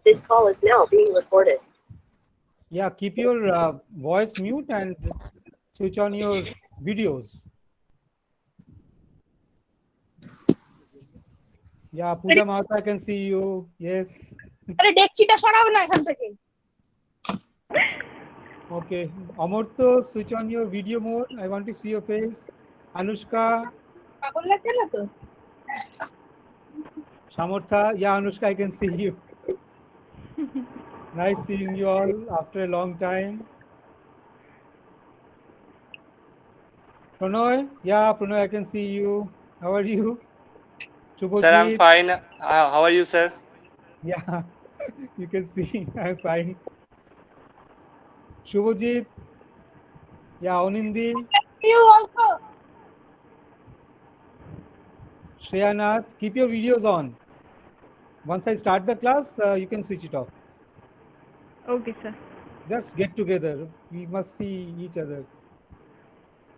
This call is now being recorded. Yeah, keep your voice mute and switch on your videos. Yeah, Pooja Mahata, I can see you. Yes. Okay. Amartya, switch on your video mode. I want to see your face. Anushka, Samartha. Yeah, Anushka, I can see you. Nice seeing you all after a long time. Pranoy, yeah, Pranoy, I can see you. How are you? Sir, I'm Shubhajit, fine. How are you, sir? yeah, you can see I'm fine. Shubhajit, yeah, Onindi, You also. Shreyanath, keep your videos on. Once I start the class, you can switch it off. Okay, sir. Just get together. We must see each other.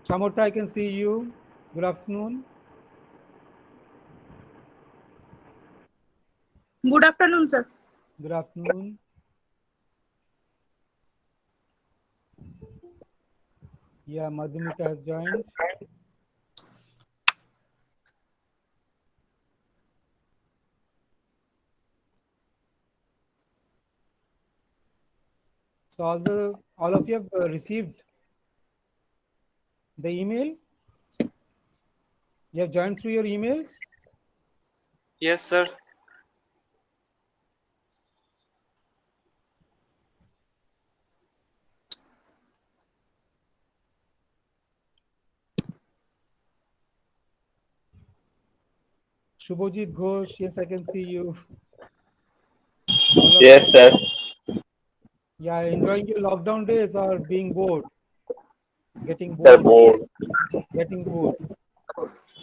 Samartha, I can see you. Good afternoon. Good afternoon, sir. Good afternoon. Yeah, Madhumita has joined. So all of you have received the email. You have joined through your emails. Yes, sir. Shubhajit Ghosh, yes, I can see you. Yes, sir. Yeah, enjoying your lockdown days or being bored? Getting Sir, bored? board. Getting bored.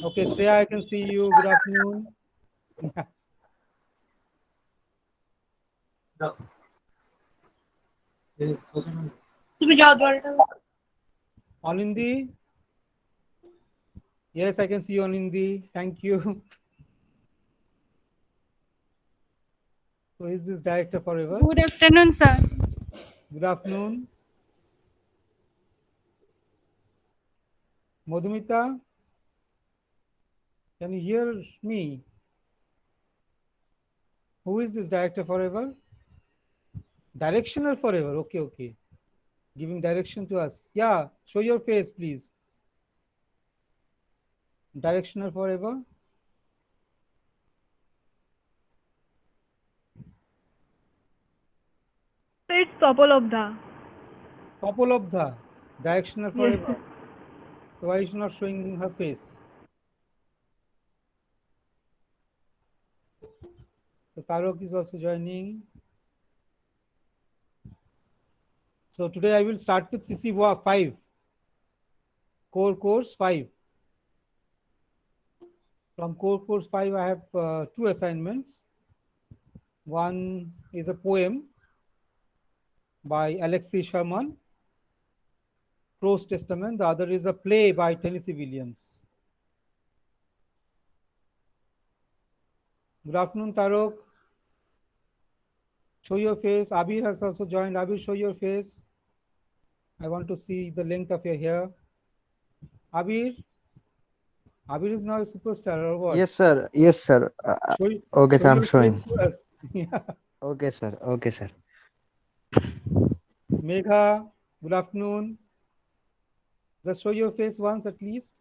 Okay, Shreya, I can see you. Good afternoon. তুমি যাও জলটা Anindi, yes, I can see you, Anindi. Thank you. So, is this director forever? Good afternoon, sir. Good afternoon. Madhumita, can you hear me? Who is this director forever? Directional forever. Okay, okay. Giving direction to us. Yeah, show your face, please. Directional forever. It's Topolobdha. Topolobdha. Directional Yes, forever. So why is she not showing her face? So Tarok is also joining. So today I will start with CC 5. Core course 5. From core course 5, I have two assignments. One is a poem by Alexei Sherman, Prose Testament. The other is a play by Tennessee Williams. Good afternoon, Tarok. Show your face. Abir has also joined. Abir, show your face. I want to see the length of your hair. Abir? Abir is now a superstar or what? Yes, sir. Yes, sir. Show, Okay, show sir. I'm your face showing. to us. Yeah. Okay, sir. Okay, sir. Megha, good afternoon. Just show your face once at least.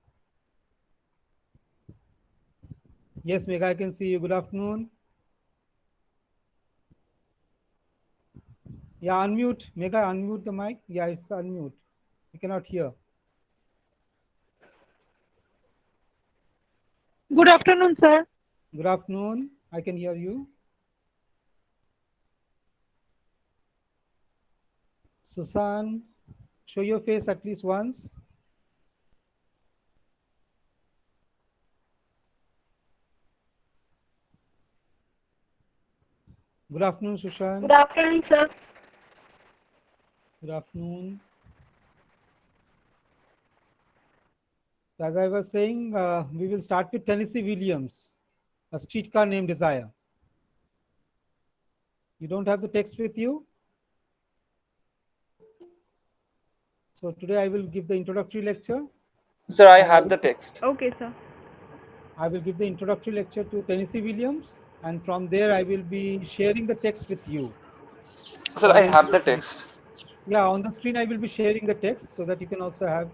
Yes, Megha, I can see you. Good afternoon. Yeah, unmute. Megha, unmute the mic. Yeah, it's unmute. We cannot hear. Good afternoon, sir. Good afternoon. I can hear you. Susan, show your face at least once. Good afternoon, Sushan. Good afternoon, sir. Good afternoon. As I was saying, we will start with Tennessee Williams, A Streetcar Named Desire. You don't have the text with you? So today I will give the introductory lecture. Sir, I have the text. Okay, sir. I will give the introductory lecture to Tennessee Williams, and from there I will be sharing the text with you. Sir, I have the text. Yeah, on the screen I will be sharing the text so that you can also have.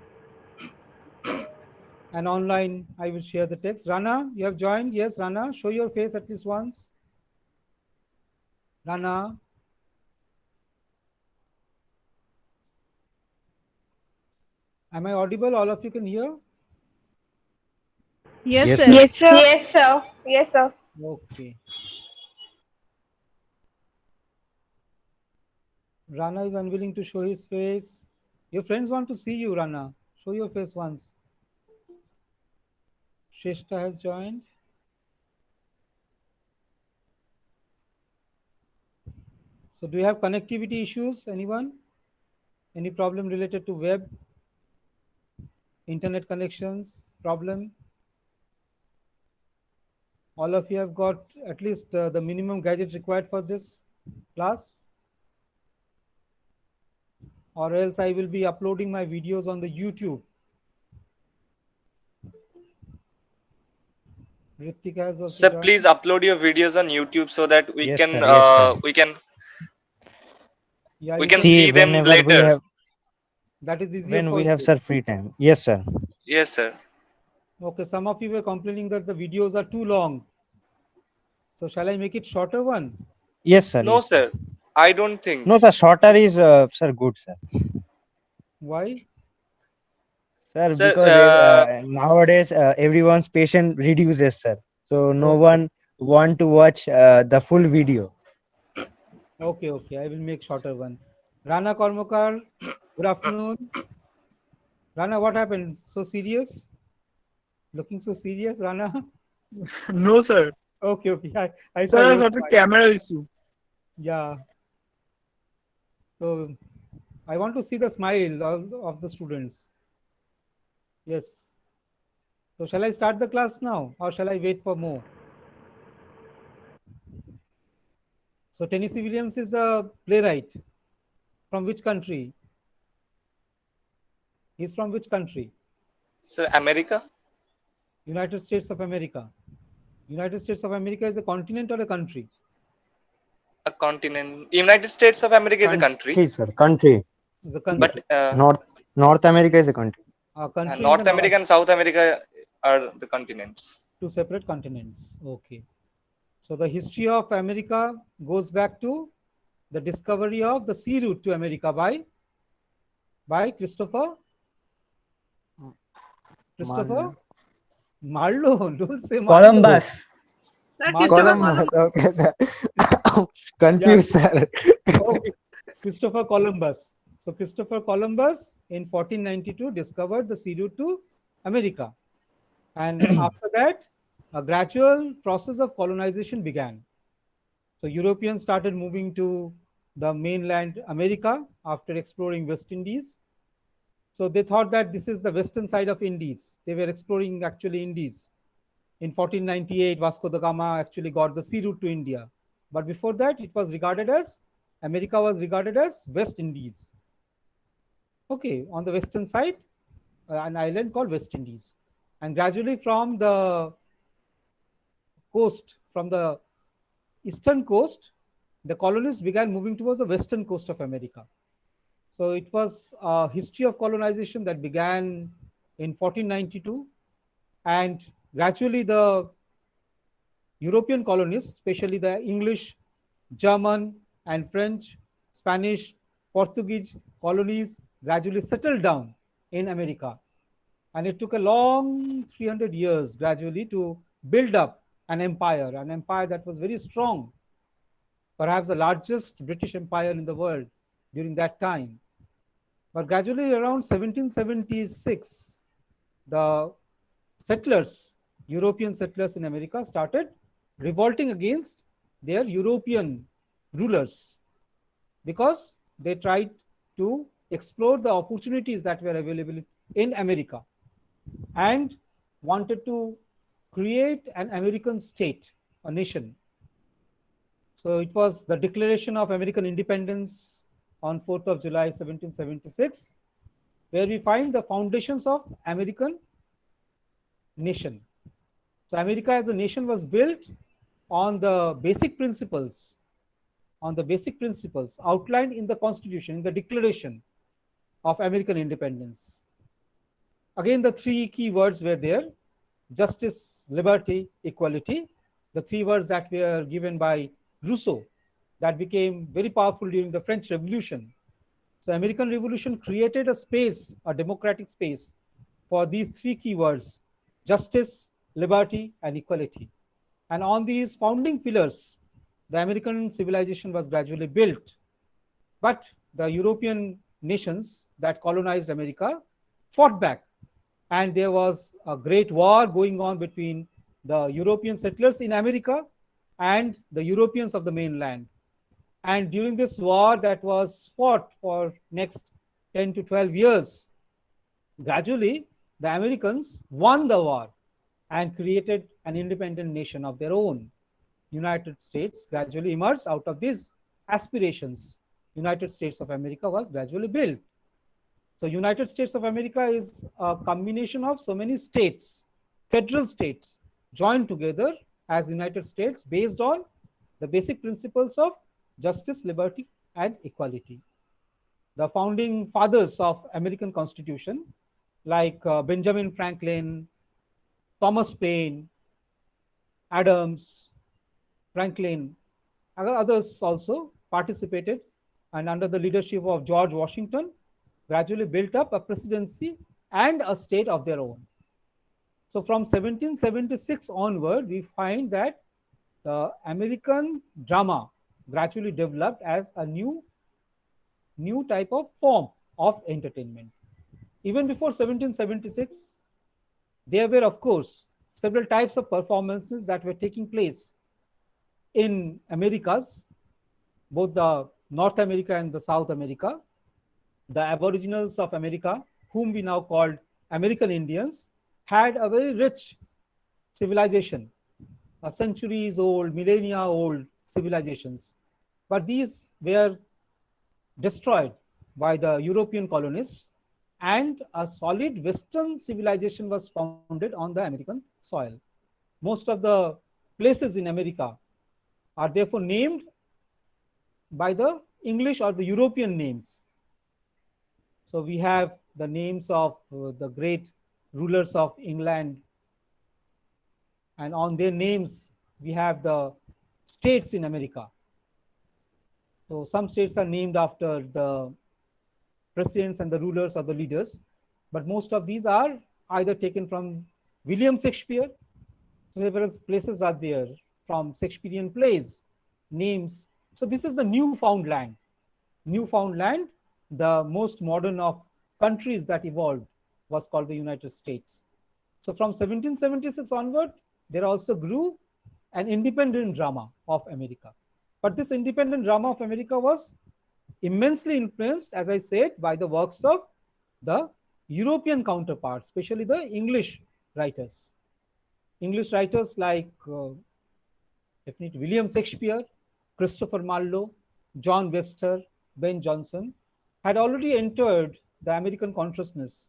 And online I will share the text. Rana, you have joined? Yes, Rana, show your face at least once. Rana. Am I audible? All of you can hear? Yes, Yes, sir. sir. Yes, sir. Yes, sir. Yes, sir. Okay. Rana is unwilling to show his face. Your friends want to see you, Rana. Show your face once. Shrestha has joined. So do you have connectivity issues? Anyone? Any problem related to web? Internet connections problem? All of you have got at least the minimum gadget required for this class? Or else I will be uploading my videos on the YouTube. Ritika has also Sir, joined. please upload your videos on YouTube so that we Yes, can sir. Yes, sir. Yeah, we you can can see them whenever later. that is easier when for we have, you. sir, free time. Yes, sir. Yes, sir. Okay, some of you were complaining that the videos are too long. So shall I make it shorter one? Yes, sir. No, Yes, sir. sir. I don't think. No, sir. Shorter is, sir, good, sir. Why? Sir, Sir, because nowadays everyone's patience reduces, sir. So no Okay. one want to watch the full video. Okay, I will make shorter one. Rana Kormakar, good afternoon. Rana, what happened? So serious? Looking so serious, Rana? No, sir. Okay. I saw Sir, I your got a smile. camera issue. Yeah. So I want to see the smile of the students. Yes. So shall I start the class now or shall I wait for more? So Tennessee Williams is a playwright. From which country? He's from which country? sir, America? United States of America. United States of America is a continent or a country? A continent. United States of America is a country, Country, sir. Country. It's a but country. North America is a country. A country in the North north. America and South America are the continents. Two separate continents. Okay. So the history of America goes back to the discovery of the sea route to America by Christopher Marlowe. Don't say Marlowe. Sir, Columbus. Christopher Columbus. Columbus. Okay, sir. Confused, sir. Okay. Christopher Columbus. So Christopher Columbus in 1492 discovered the sea route to America. And after that, a gradual process of colonization began. So Europeans started moving to the mainland America after exploring West Indies. So they thought that this is the western side of Indies. They were exploring actually Indies. In 1498, Vasco da Gama actually got the sea route to India. But before that, America was regarded as West Indies. Okay, on the western side, an island called West Indies. And gradually from the coast, from the eastern coast, the colonists began moving towards the western coast of America. So it was a history of colonization that began in 1492, and gradually the European colonists, especially the English, German, and French, Spanish, Portuguese colonies, gradually settled down in America. And it took a long 300 years gradually to build up an empire that was very strong, perhaps the largest British empire in the world during that time. But gradually around 1776, the settlers, European settlers in America, started revolting against their European rulers because they tried to explore the opportunities that were available in America and wanted to create an American state, a nation. So it was the Declaration of American Independence on 4th of July 1776, where we find the foundations of American nation. So America as a nation was built on the basic principles, outlined in the Constitution, in the Declaration of American Independence. Again, the three key words were there: justice, liberty, equality. The three words that were given by Rousseau, that became very powerful during the French Revolution. So American Revolution created a space, a democratic space, for these three key words: justice, liberty, and equality. And on these founding pillars, the American civilization was gradually built. But the European nations that colonized America fought back, and there was a great war going on between the European settlers in America and the Europeans of the mainland. And during this war that was fought for next 10 to 12 years, gradually the Americans won the war and created an independent nation of their own. United States gradually emerged out of these aspirations. United States of America was gradually built. So United States of America is a combination of so many states, federal states, joined together as United States based on the basic principles of justice, liberty, and equality. The founding fathers of American Constitution, like Benjamin Franklin, Thomas Paine, Adams, Franklin, others also participated, and under the leadership of George Washington, gradually built up a presidency and a state of their own. So from 1776 onward, we find that the American drama gradually developed as a new type of form of entertainment. Even before 1776, there were, of course, several types of performances that were taking place in Americas, both the North America and the South America. The Aboriginals of America, whom we now called American Indians, had a very rich civilization, a centuries old, millennia old civilizations. But these were destroyed by the European colonists, and a solid Western civilization was founded on the American soil. Most of the places in America are therefore named by the English or the European names. So we have the names of the great rulers of England, and on their names we have the states in America. So some states are named after the presidents and the rulers or the leaders, but most of these are either taken from William Shakespeare. Several places are there from Shakespearean plays, names. So this is the Newfoundland. Newfoundland, the most modern of countries that evolved, was called the United States. So from 1776 onward, there also grew an independent drama of America. But this independent drama of America was immensely influenced, as I said, by the works of the European counterparts, especially the English writers. English writers like definitely William Shakespeare, Christopher Marlowe, John Webster, Ben Jonson had already entered the American consciousness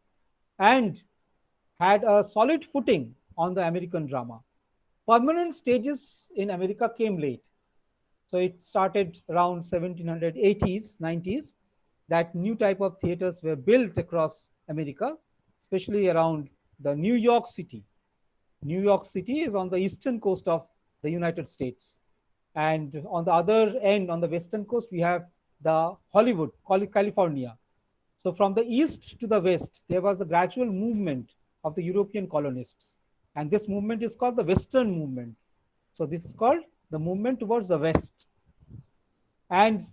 and had a solid footing on the American drama. Permanent stages in America came late. So it started around 1780s, 90s, that new type of theaters were built across America, especially around the New York City. New York City is on the eastern coast of the United States. And on the other end, on the western coast, we have the Hollywood, California. So from the east to the west, there was a gradual movement of the European colonists. And this movement is called the Western movement. So this is called the movement towards the West. And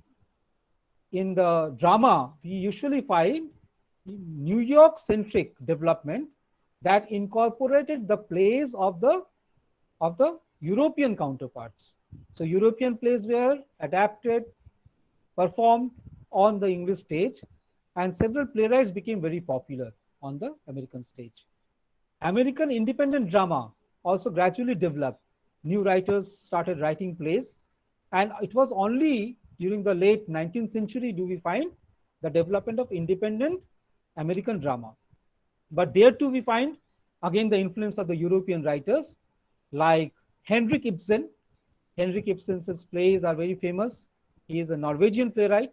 in the drama, we usually find New York-centric development that incorporated the plays of the European counterparts. So European plays were adapted, performed on the English stage, and several playwrights became very popular on the American stage. American independent drama also gradually developed. New writers started writing plays, And it was only during the late 19th century do we find the development of independent American drama. But there too we find again the influence of the European writers like Henrik Ibsen. Henrik Ibsen's plays are very famous. He is a Norwegian playwright,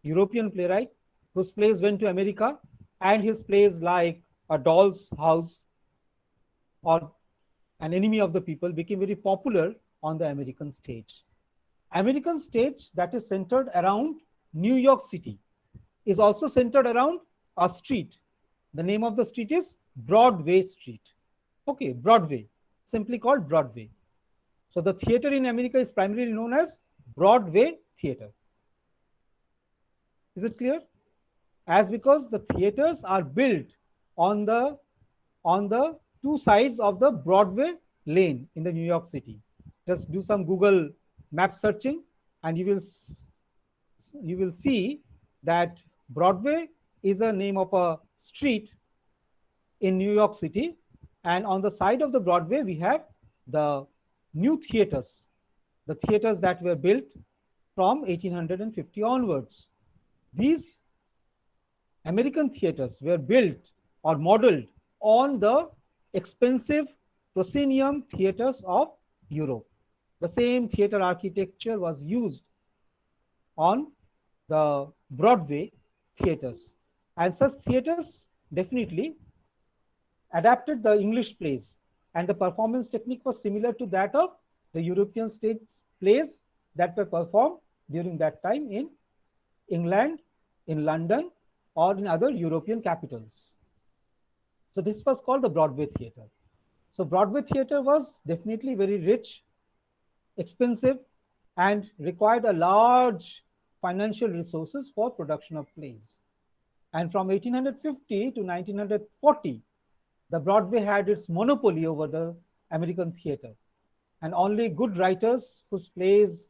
European playwright, whose plays went to America, and his plays like A Doll's House or An Enemy of the People became very popular on the American stage. American stage that is centered around New York City is also centered around a street. The name of the street is Broadway Street. Okay, Broadway, simply called Broadway. So the theater in America is primarily known as Broadway theater. Is it clear? As because the theaters are built on the two sides of the Broadway lane in the New York City. Just do some Google map searching and you will see that Broadway is a name of a street in New York City, and on the side of the Broadway we have the new theaters, the theaters that were built from 1850 onwards. These American theaters were built or modeled on the expensive proscenium theaters of Europe. The same theater architecture was used on the Broadway theaters, and such theaters definitely adapted the English plays, and the performance technique was similar to that of the European stage plays that were performed during that time in England, in London, or in other European capitals. So this was called the Broadway theater. So Broadway theater was definitely very rich, expensive, and required a large financial resources for production of plays. And from 1850 to 1940, the Broadway had its monopoly over the American theater, and only good writers whose plays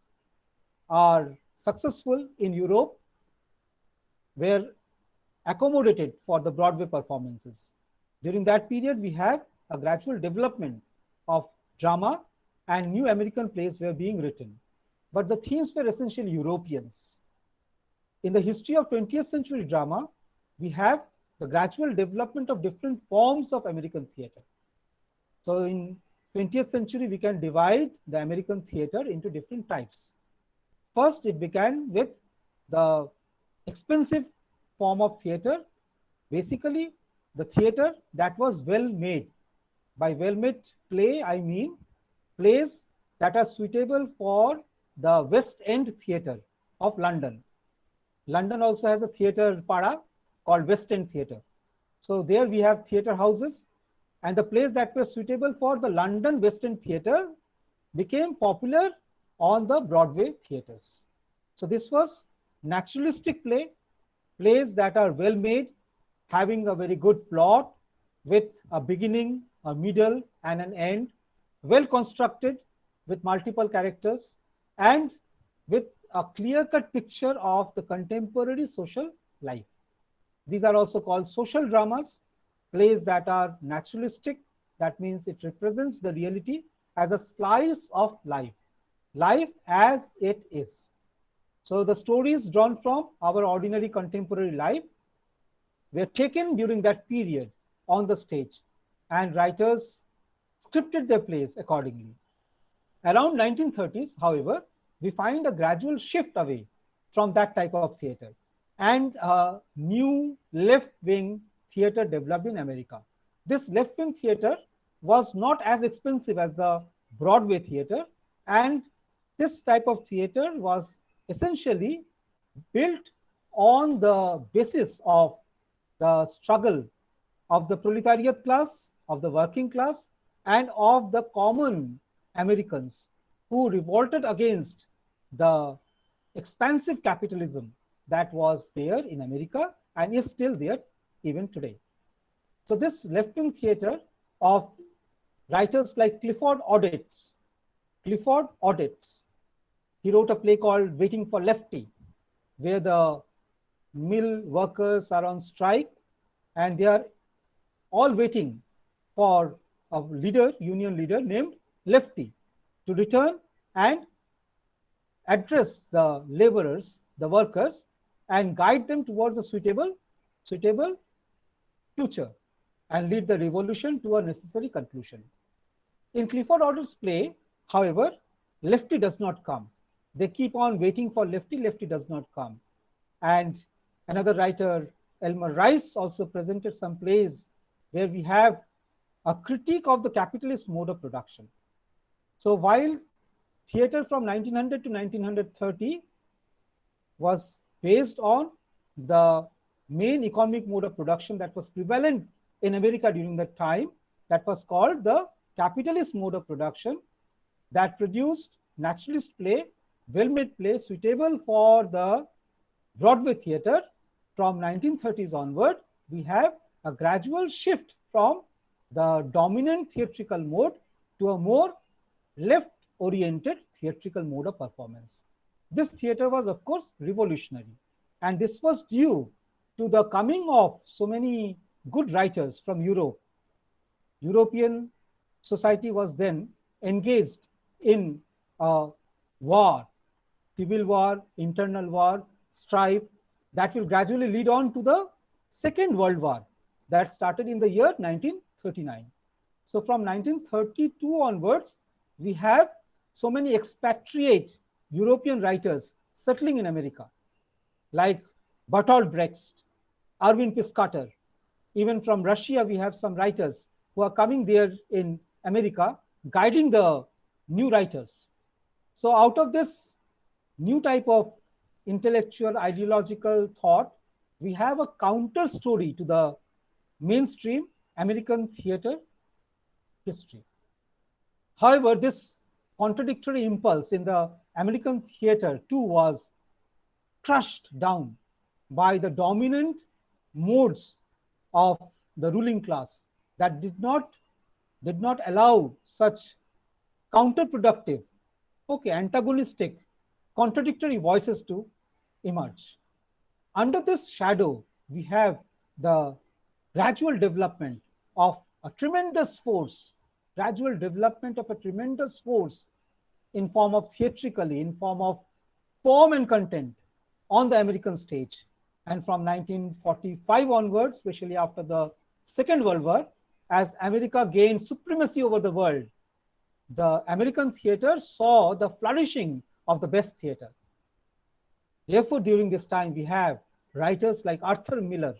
are successful in Europe were accommodated for the Broadway performances. During that period, we have a gradual development of drama and new American plays were being written. But the themes were essentially Europeans. In the history of 20th century drama, we have the gradual development of different forms of American theater. So in 20th century, we can divide the American theater into different types. First, it began with the expensive form of theater, basically the theater that was well made. By well made play, I mean plays that are suitable for the West End theater of London. London also has a theater para called West End theater. So there we have theater houses, and the plays that were suitable for the London West End theater became popular on the Broadway theaters. So this was naturalistic play, plays that are well made, having a very good plot with a beginning, a middle, and an end, well constructed with multiple characters and with a clear-cut picture of the contemporary social life. These are also called social dramas, plays that are naturalistic. That means it represents the reality as a slice of life, life as it is. So the stories drawn from our ordinary contemporary life were taken during that period on the stage, and writers scripted their plays accordingly. Around 1930s, however, we find a gradual shift away from that type of theater, and a new left-wing theater developed in America. This left-wing theater was not as expensive as the Broadway theater, and this type of theater was essentially built on the basis of the struggle of the proletariat class, of the working class, and of the common Americans who revolted against the expansive capitalism that was there in America and is still there even today. So this left-wing theater of writers like Clifford Odets, he wrote a play called Waiting for Lefty, where the mill workers are on strike and they are all waiting for a leader, union leader named Lefty, to return and address the laborers, the workers, and guide them towards a suitable future and lead the revolution to a necessary conclusion. In Clifford Order's play, however, Lefty does not come. They keep on waiting for Lefty, Lefty does not come. And another writer, Elmer Rice, also presented some plays where we have a critique of the capitalist mode of production. So while theater from 1900 to 1930 was based on the main economic mode of production that was prevalent in America during that time, that was called the capitalist mode of production, that produced naturalist play, well-made play suitable for the Broadway theater. From 1930s onward, we have a gradual shift from the dominant theatrical mode to a more left-oriented theatrical mode of performance. This theater was, of course, revolutionary, and this was due to the coming of so many good writers from Europe. European society was then engaged in a war, civil war, internal war, strife, that will gradually lead on to the Second World War that started in the year 1939. So from 1932 onwards, we have so many expatriate European writers settling in America, like Bertolt Brecht, Erwin Piscator. Even from Russia, we have some writers who are coming there in America, guiding the new writers. So out of this new type of intellectual ideological thought, we have a counter story to the mainstream American theater history. However, this contradictory impulse in the American theater too was crushed down by the dominant modes of the ruling class that did not allow such counterproductive, antagonistic, contradictory voices to emerge. Under this shadow, we have the gradual development of a tremendous force, in form of theatrically, in form of form and content on the American stage. And from 1945 onwards, especially after the Second World War, as America gained supremacy over the world, the American theater saw the flourishing of the best theater. Therefore, during this time, we have writers like Arthur Miller,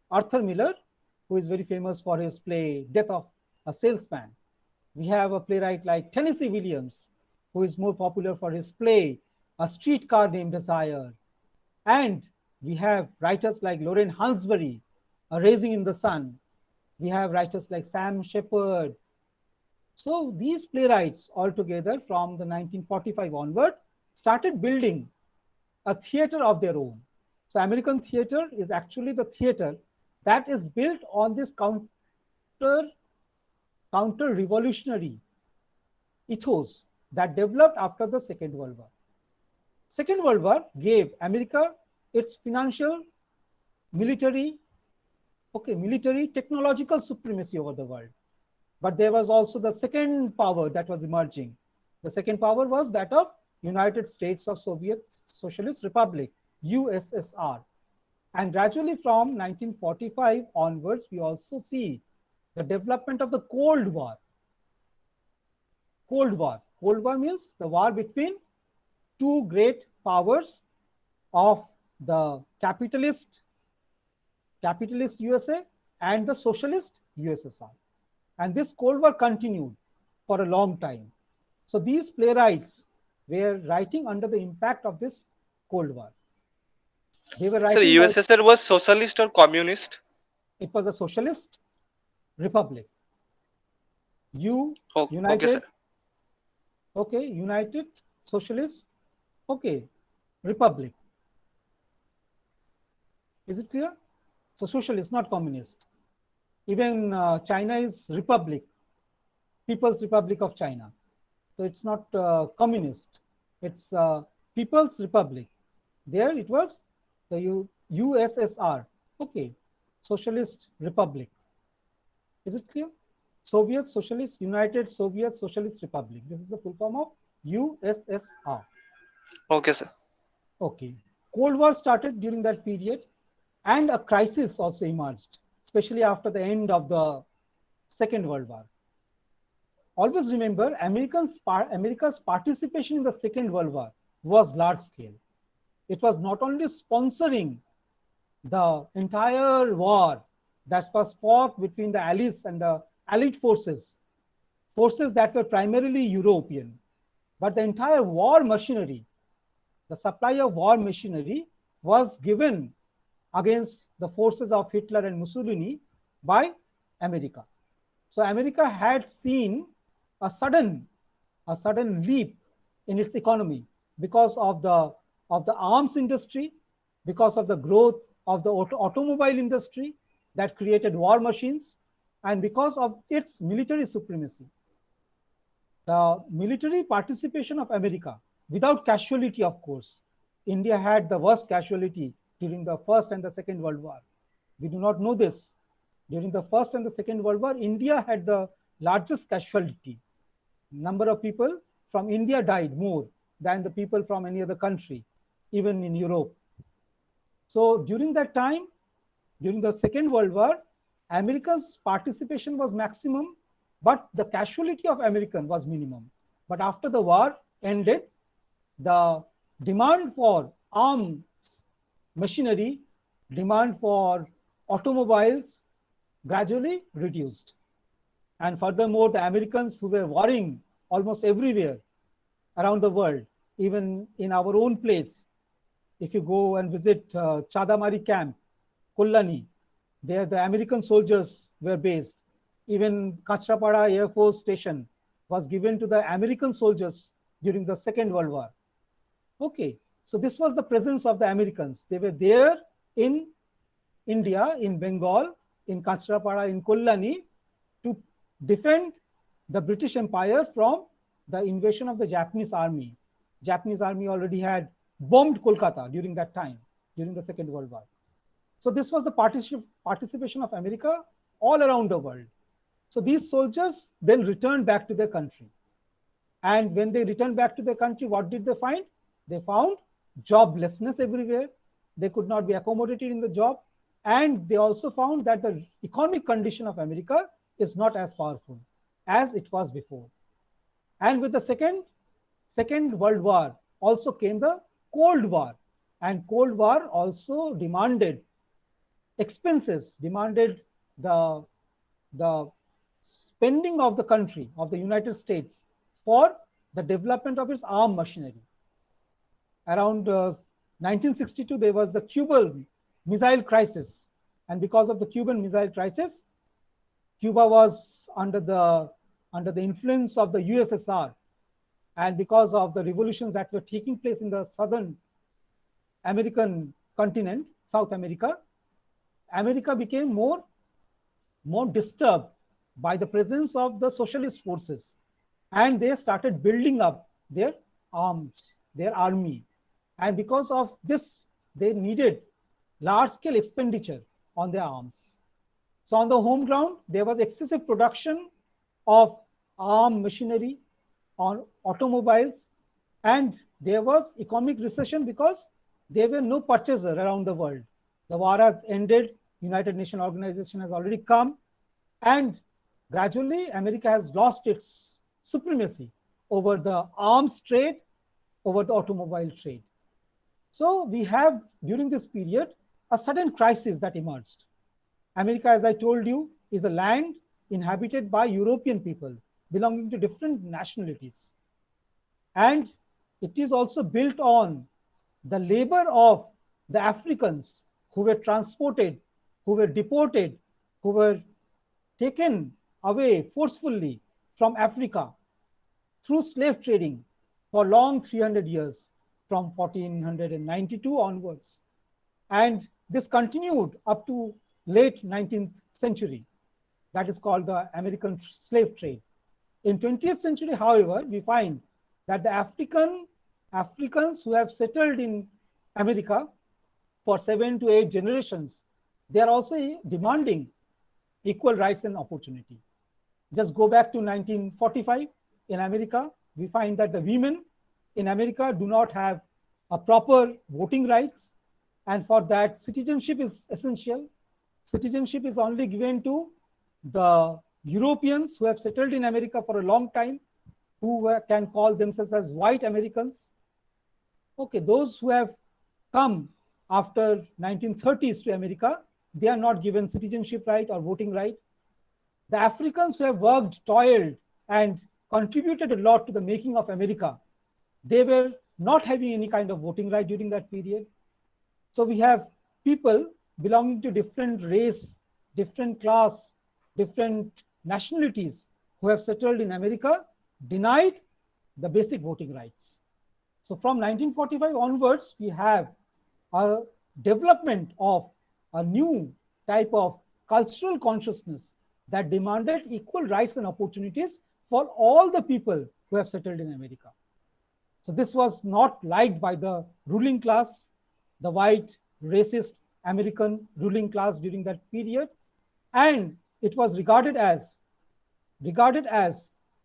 who is very famous for his play Death of a Salesman. We have a playwright like Tennessee Williams, who is more popular for his play A Streetcar Named Desire. And we have writers like Lorraine Hansberry, A Raising in the Sun. We have writers like Sam Shepard. So these playwrights altogether from the 1945 onward started building a theater of their own. So American theater is actually the theater that is built on this counter-revolutionary ethos that developed after the Second World War. Second World War gave America its financial, military, technological supremacy over the world. But there was also the second power that was emerging. The second power was that of United States of Soviet Socialist Republic, USSR. And gradually from 1945 onwards, we also see the development of the Cold War. Cold War means the war between two great powers of the capitalist USA and the socialist USSR. And this Cold War continued for a long time. So these playwrights were writing under the impact of this Cold War. They were writing. So USSR was socialist or communist? It was a socialist republic. United. Okay, United Socialist. Republic. Is it clear? So socialist, not communist. Even China is republic, People's Republic of China. So it's not communist. It's People's Republic. There it was the USSR. Socialist Republic. Is it clear? Soviet Socialist, United Soviet Socialist Republic. This is the full form of USSR. Okay, sir. Okay. Cold War started during that period, and a crisis also emerged, especially after the end of the Second World War. Always remember, America's participation in the Second World War was large scale. It was not only sponsoring the entire war that was fought between the Allies and the Allied forces, forces that were primarily European, but the entire war machinery, the supply of war machinery was given against the forces of Hitler and Mussolini by America. So America had seen a sudden leap in its economy because of the arms industry, because of the growth of the automobile industry that created war machines, and because of its military supremacy. The military participation of America, without casualty, of course. India had the worst casualty during the First and the Second World War. We do not know this. During the First and the Second World War, India had the largest casualty. Number of people from India died more than the people from any other country, even in Europe. So during that time, during the Second World War, America's participation was maximum, but the casualty of American was minimum. But after the war ended, the demand for arms machinery, demand for automobiles gradually reduced. And furthermore, the Americans who were warring almost everywhere around the world, even in our own place, if you go and visit Chadamari camp, Kullani, there the American soldiers were based. Even Kachrapara Air Force Station was given to the American soldiers during the Second World War. Okay, so this was the presence of the Americans. They were there in India, in Bengal, in Kachrapara, in Kullani, to defend the British Empire from the invasion of the Japanese army. Japanese army already had bombed Kolkata during that time, during the Second World War. So this was the participation of America all around the world. So these soldiers then returned back to their country. And when they returned back to their country, what did they find? They found joblessness everywhere. They could not be accommodated in the job. And they also found that the economic condition of America is not as powerful as it was before. And with the Second World War also came the Cold War. And Cold War also demanded expenses, demanded the spending of the country, of the United States, for the development of its armed machinery. Around 1962, there was the Cuban Missile Crisis. And because of the Cuban Missile Crisis, Cuba was under the influence of the USSR. And because of the revolutions that were taking place in the southern American continent, South America, America became more disturbed by the presence of the socialist forces. And they started building up their arms, their army. And because of this, they needed large-scale expenditure on their arms. So on the home ground, there was excessive production of armed machinery, on automobiles, and there was economic recession because there were no purchasers around the world. The war has ended, United Nations organization has already come, and gradually America has lost its supremacy over the arms trade, over the automobile trade. So we have, during this period, a sudden crisis that emerged. America, as I told you, is a land inhabited by European people belonging to different nationalities. And it is also built on the labor of the Africans who were transported, who were deported, who were taken away forcefully from Africa through slave trading for long 300 years, from 1492 onwards. And this continued up to late 19th century. That is called the American slave trade. In 20th century, however, we find that the Africans who have settled in America for 7 to 8 generations, they are also demanding equal rights and opportunity. Just go back to 1945 in America, we find that the women in America do not have a proper voting rights, and for that citizenship is essential. Citizenship is only given to the Europeans who have settled in America for a long time, who can call themselves as white Americans. Okay, those who have come after 1930s to America, they are not given citizenship right or voting right. The Africans who have worked, toiled, and contributed a lot to the making of America, they were not having any kind of voting right during that period. So we have people belonging to different race, different class, different nationalities who have settled in America, denied the basic voting rights. So from 1945 onwards, we have a development of a new type of cultural consciousness that demanded equal rights and opportunities for all the people who have settled in America. So this was not liked by the ruling class, the white, racist American ruling class during that period, and it was regarded as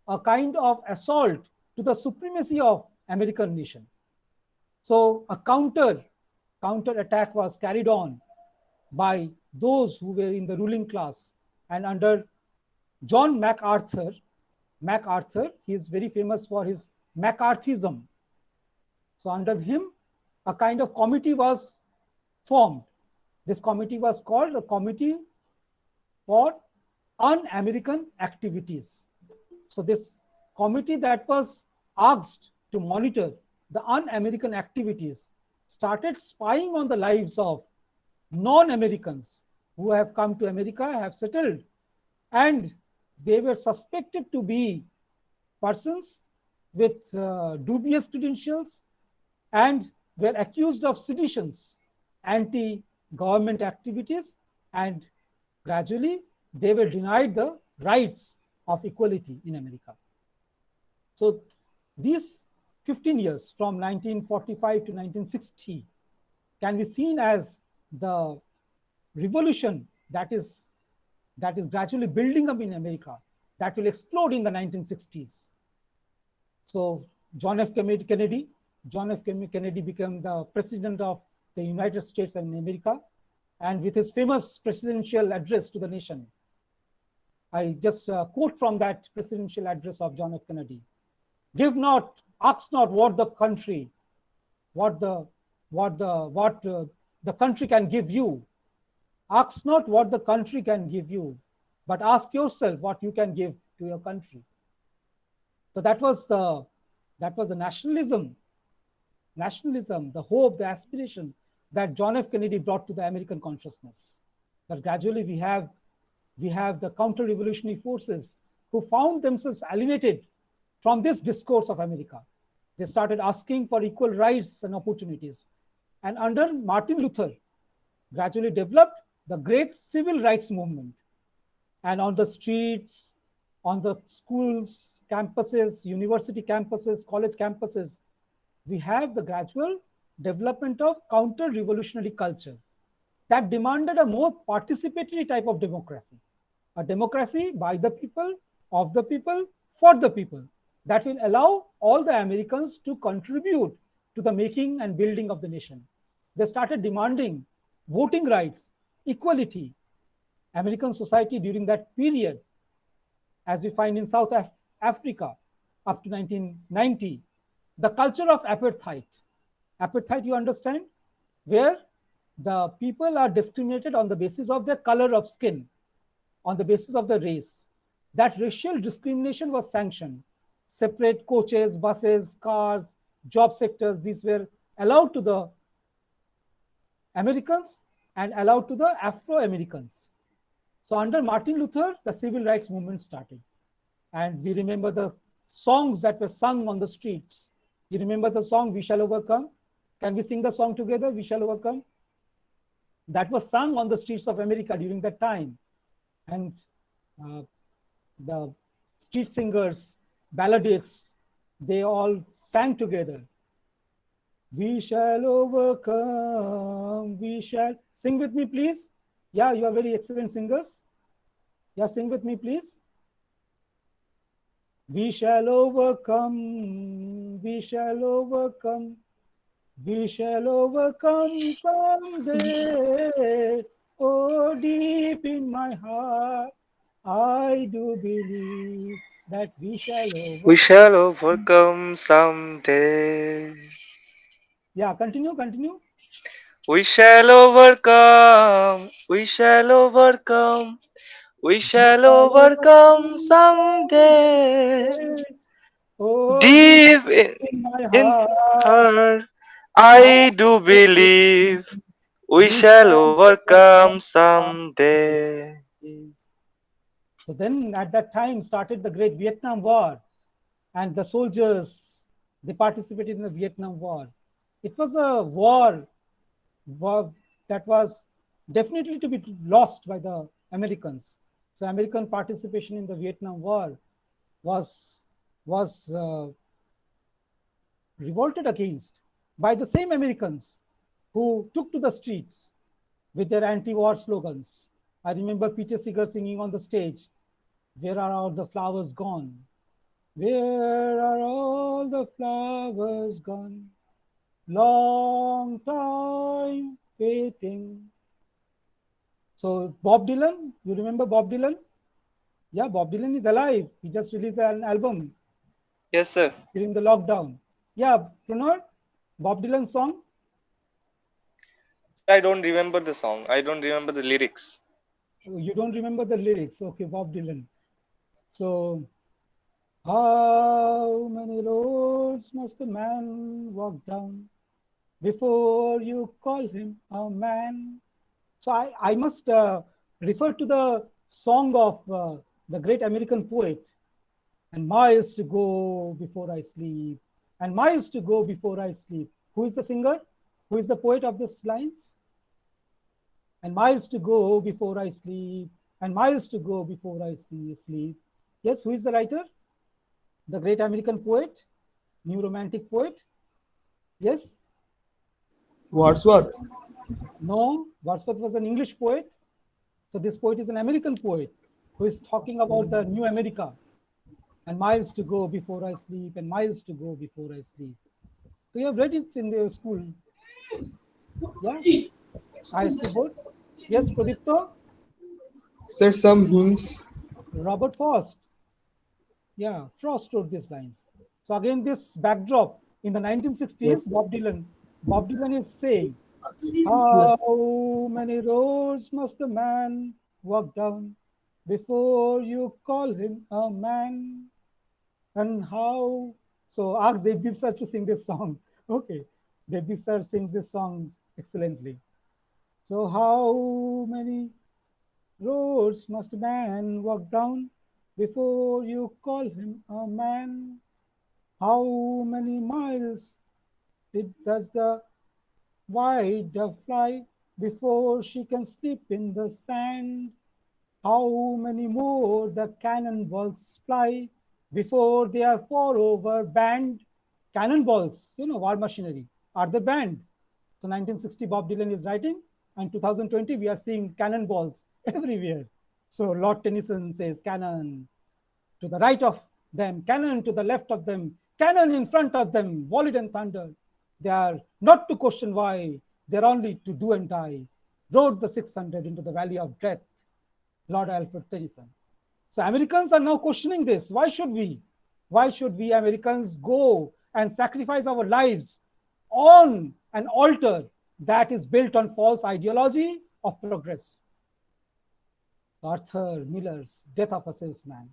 a kind of assault to the supremacy of American nation. So a counter attack was carried on by those who were in the ruling class, and under John MacArthur, he is very famous for his McCarthyism. So under him, a kind of committee was formed. This committee was called the Committee for Un-American Activities. So this committee that was asked to monitor the un-American activities started spying on the lives of non-Americans who have come to America, have settled, and they were suspected to be persons with dubious credentials and were accused of seditions, anti-government activities, and gradually they were denied the rights of equality in America. So these 15 years from 1945 to 1960 can be seen as the revolution that is gradually building up in America, that will explode in the 1960s. So John F. Kennedy became the president of the United States of America, and with his famous presidential address to the nation, I just quote from that presidential address of John F. Kennedy: ask not what the country can give you. Ask not what the country can give you, but ask yourself what you can give to your country. So that was the nationalism, the hope, the aspiration that John F. Kennedy brought to the American consciousness. But gradually we have the counter-revolutionary forces who found themselves alienated from this discourse of America. They started asking for equal rights and opportunities. And under Martin Luther, gradually developed the great civil rights movement. And on the streets, on the schools, campuses, university campuses, college campuses, we have the gradual development of counter-revolutionary culture that demanded a more participatory type of democracy, a democracy by the people, of the people, for the people, that will allow all the Americans to contribute to the making and building of the nation. They started demanding voting rights, equality. American society during that period, as we find in South Africa up to 1990, the culture of apartheid. Apartheid, you understand, where the people are discriminated on the basis of their color of skin, on the basis of the race. That racial discrimination was sanctioned. Separate coaches, buses, cars, job sectors, these were allowed to the Americans and allowed to the Afro-Americans. So under Martin Luther, the civil rights movement started. And we remember the songs that were sung on the streets. You remember the song, "We Shall Overcome"? Can we sing the song together, "We Shall Overcome"? That was sung on the streets of America during that time. And the street singers, balladists, they all sang together. "We shall overcome, we shall..." Sing with me, please. Yeah, you are very excellent singers. Yeah, sing with me, please. "We shall overcome, we shall overcome. We shall overcome someday. Oh, deep in my heart, I do believe that we shall We overcome. shall overcome someday. Yeah, continue. We shall overcome. We shall overcome. We We shall shall overcome overcome someday. someday. Oh, deep Deep in my in heart, her, I I do do believe believe we we shall shall overcome overcome someday. someday. So then at that time started the great Vietnam War, and the soldiers, they participated in the Vietnam War. It was a war that was definitely to be lost by the Americans. So American participation in the Vietnam War was revolted against by the same Americans who took to the streets with their anti-war slogans. I remember Peter Seeger singing on the stage, "Where are all the flowers gone? Where are all the flowers gone? Long time waiting." So Bob Dylan, you remember Bob Dylan? Yeah, Bob Dylan is alive. He just released an album Yes, sir. during the lockdown. Yeah, Pranay, Bob Dylan song. I don't remember the song. I don't remember the lyrics. You don't remember the lyrics. Okay, Bob Dylan. So, how many roads must a man walk down before you call him a man? So I must refer to the song of the great American poet, "And miles to go before I sleep, and miles to go before I sleep." Who is the singer? Who is the poet of these lines? "And miles to go before I sleep, and miles to go before I sleep." Yes, who is the writer? The great American poet, new romantic poet. Yes? Wordsworth. No, Wordsworth was an English poet. So this poet is an American poet who is talking about the new America. "And miles to go before I sleep, and miles to go before I sleep." So you have read it in the school. Yeah? ISC board. Yes, Pradipto? Sir, some hymns. Robert Frost. Yeah, Frost wrote these lines. So again, this backdrop in the 1960s, Yes. Bob Dylan is saying, "How many roads must a man walk down before you call him a man? And how..." So ask Devdeep sir to sing this song. Okay, Devdeep sir sings this song excellently. So how many roads must a man walk down before you call him a man? How many miles does the white dove fly before she can sleep in the sand? How many more the cannonballs fly before they are forever banned? Cannonballs, war machinery, are they banned? So 1960 Bob Dylan is writing, and 2020 we are seeing cannonballs everywhere. So Lord Tennyson says, "Cannon to the right of them, cannon to the left of them, cannon in front of them, volleyed and thunder. They are not to question why, they're only to do and die. Rode the 600 into the valley of death." Lord Alfred Tennyson. So Americans are now questioning this. Why should we? Why should we Americans go and sacrifice our lives on an altar that is built on false ideology of progress? Arthur Miller's Death of a Salesman.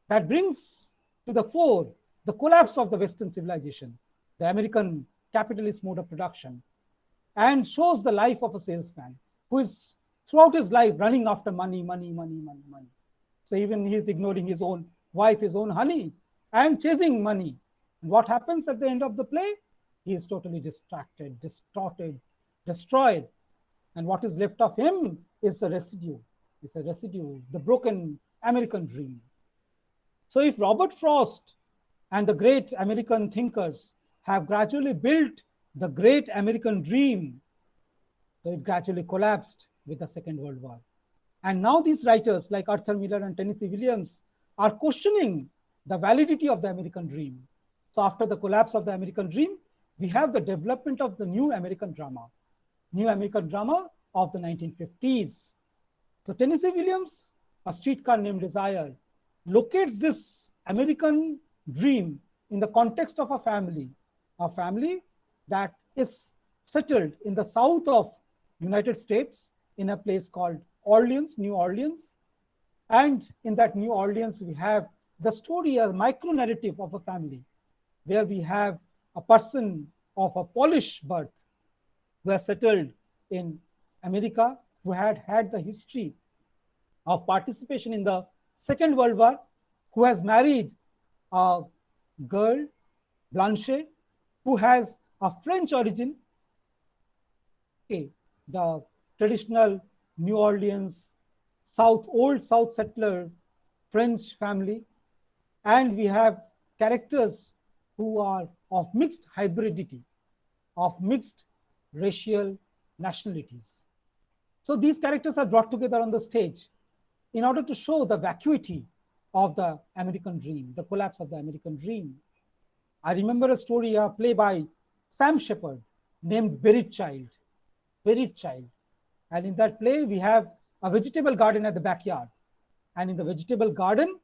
That brings to the fore the collapse of the Western civilization, the American capitalist mode of production, and shows the life of a salesman who is throughout his life running after money, money, money, money, money. So even he is ignoring his own wife, his own honey, and chasing money. And what happens at the end of the play? He is totally distracted, distorted, destroyed. And what is left of him is a residue. It's a residue, the broken American dream. So if Robert Frost and the great American thinkers have gradually built the great American dream, so it gradually collapsed with the Second World War. And now these writers like Arthur Miller and Tennessee Williams are questioning the validity of the American dream. So after the collapse of the American dream, we have the development of the new American drama of the 1950s. So Tennessee Williams, A Streetcar Named Desire, locates this American dream in the context of a family that is settled in the south of United States in a place called Orleans, New Orleans. And in that New Orleans, we have the story, a micro narrative of a family, where we have a person of a Polish birth who has settled in America, who had had the history of participation in the Second World War, who has married a girl, Blanche, who has a French origin. Okay, the traditional New Orleans, old South settler French family. And we have characters who are of mixed hybridity, of mixed racial nationalities. So these characters are brought together on the stage in order to show the vacuity of the American dream, the collapse of the American dream. I remember a story, a play by Sam Shepard named Buried Child. And in that play, we have a vegetable garden at the backyard. And in the vegetable garden,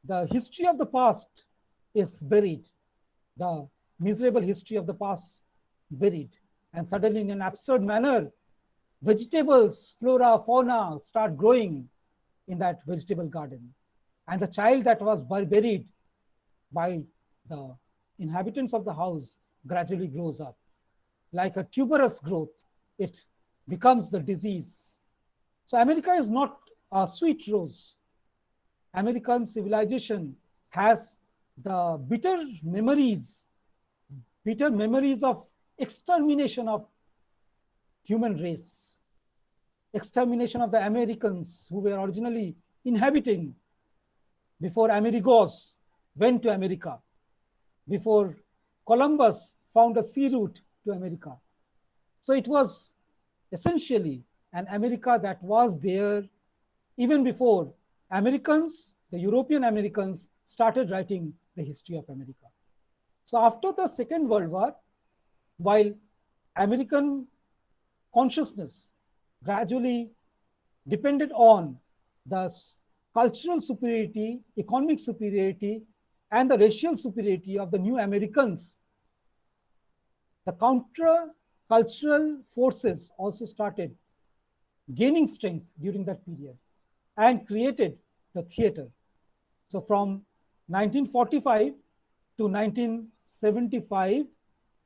the history of the past is buried, the miserable history of the past buried. And suddenly, in an absurd manner, vegetables, flora, fauna start growing in that vegetable garden. And the child that was buried by the inhabitants of the house gradually grows up. Like a tuberous growth, it becomes the disease. So America is not a sweet rose. American civilization has the bitter memories of extermination of human race, extermination of the Americans who were originally inhabiting before Amerigos went to America, before Columbus found a sea route to America. So it was essentially an America that was there even before Americans, the European Americans, started writing the history of America. So after the Second World War, while American consciousness gradually depended on the cultural superiority, economic superiority, and the racial superiority of the new Americans, the counter-cultural forces also started gaining strength during that period and created the theater. So from 1945 to 1975,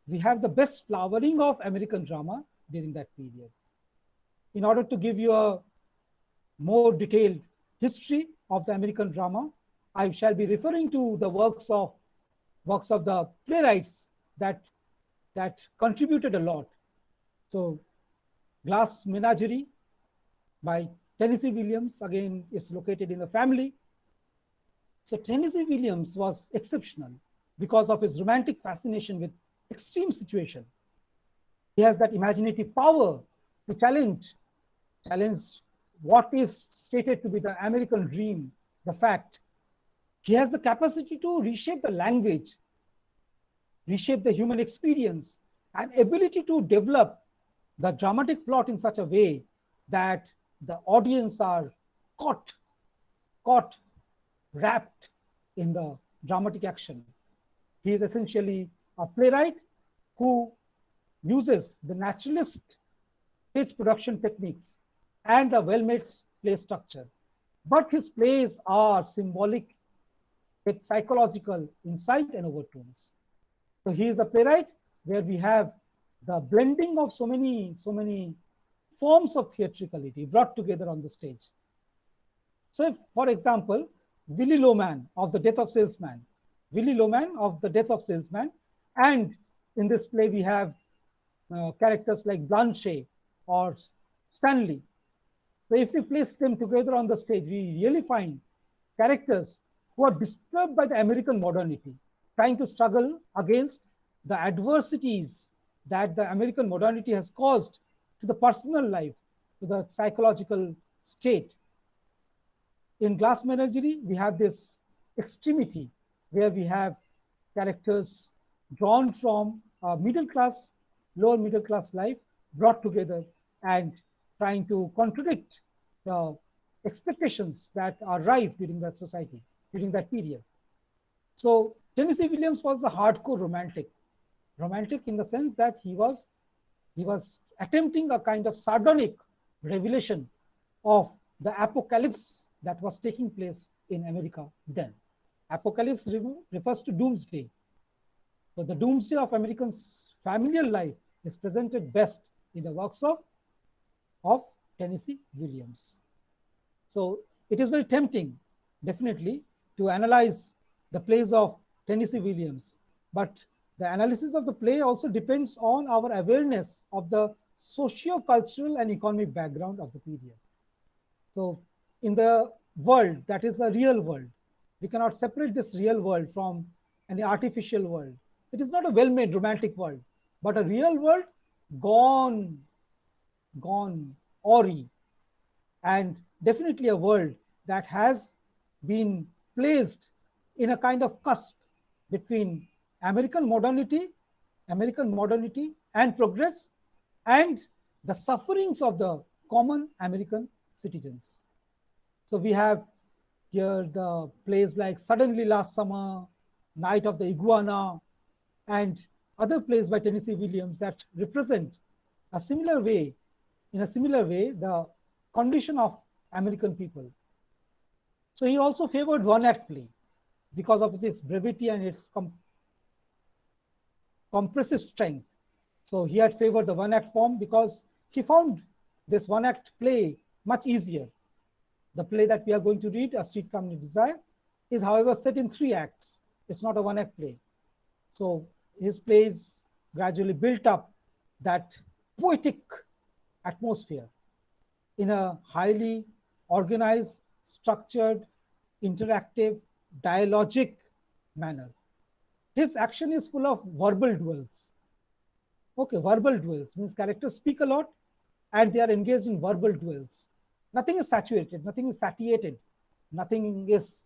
we have the best flowering of American drama during that period. In order to give you a more detailed history of the American drama, I shall be referring to the works of the playwrights that contributed a lot. So Glass Menagerie by Tennessee Williams, again, is located in the family. So Tennessee Williams was exceptional because of his romantic fascination with extreme situation. He has that imaginative power to challenge what is stated to be the American dream, the fact. He has the capacity to reshape the language, reshape the human experience, and ability to develop the dramatic plot in such a way that the audience are caught, wrapped in the dramatic action. He is essentially a playwright who uses the naturalist stage production techniques and the well-made play structure. But his plays are symbolic with psychological insight and overtones. So he is a playwright where we have the blending of so many forms of theatricality brought together on the stage. So if, for example, Willy Loman of The Death of Salesman, and in this play we have characters like Blanche or Stanley. So if we place them together on the stage, we really find characters who are disturbed by the American modernity, trying to struggle against the adversities that the American modernity has caused to the personal life, to the psychological state. In Glass Menagerie, we have this extremity where we have characters drawn from middle class, lower middle class life, brought together and trying to contradict the expectations that are rife during that society, during that period. So Tennessee Williams was a hardcore romantic in the sense that he was attempting a kind of sardonic revelation of the apocalypse that was taking place in America then. Apocalypse refers to doomsday. So the doomsday of Americans' familial life is presented best in the works of Tennessee Williams. So it is very tempting, definitely, to analyze the plays of Tennessee Williams, but the analysis of the play also depends on our awareness of the socio-cultural and economic background of the period. So in the world that is a real world, we cannot separate this real world from an artificial world. It is not a well-made romantic world, but a real world gone awry, and definitely a world that has been placed in a kind of cusp between American modernity and progress, and the sufferings of the common American citizens. So we have here the plays like Suddenly Last Summer, Night of the Iguana, and other plays by Tennessee Williams that represent in a similar way, the condition of American people. So he also favored one-act play because of its brevity and its compressive strength. So he had favored the one-act form because he found this one-act play much easier. The play that we are going to read, A Street Comedy Desire, is however set in 3 acts. It's not a one-act play. So his plays gradually built up that poetic atmosphere in a highly organized, structured, interactive, dialogic manner. His action is full of verbal duels. Okay, verbal duels means characters speak a lot and they are engaged in verbal duels. Nothing is saturated, nothing is satiated, nothing is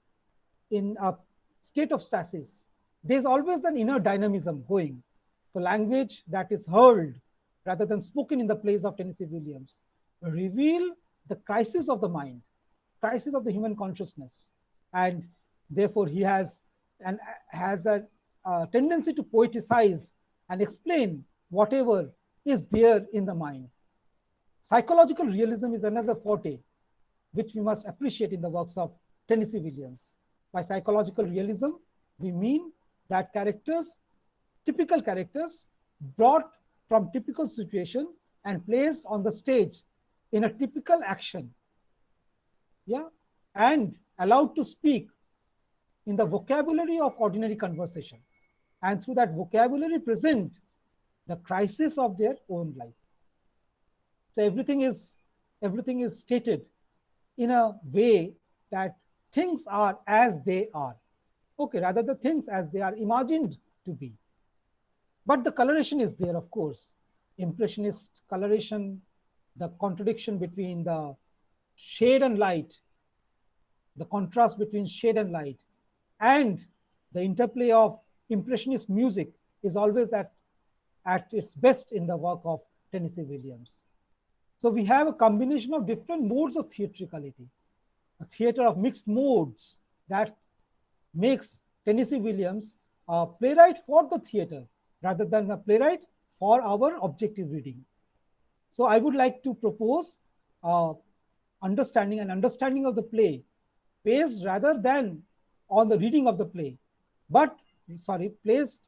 in a state of stasis. There's always an inner dynamism going. The language that is heard rather than spoken in the plays of Tennessee Williams reveal the crisis of the mind, crisis of the human consciousness. And therefore he has a tendency to poeticize and explain whatever is there in the mind. Psychological realism is another forte which we must appreciate in the works of Tennessee Williams. By psychological realism, we mean that characters, typical characters, brought from typical situation and placed on the stage in a typical action, and allowed to speak in the vocabulary of ordinary conversation, and through that vocabulary present the crisis of their own life. So everything is stated in a way that things are as they are. Okay, rather the things as they are imagined to be. But the coloration is there, of course. Impressionist coloration, the contradiction between the shade and light, the contrast between shade and light, and the interplay of impressionist music is always at its best in the work of Tennessee Williams. So we have a combination of different modes of theatricality, a theater of mixed modes that makes Tennessee Williams a playwright for the theater rather than a playwright for our objective reading. So I would like to propose understanding of the play based rather than on the reading of the play, placed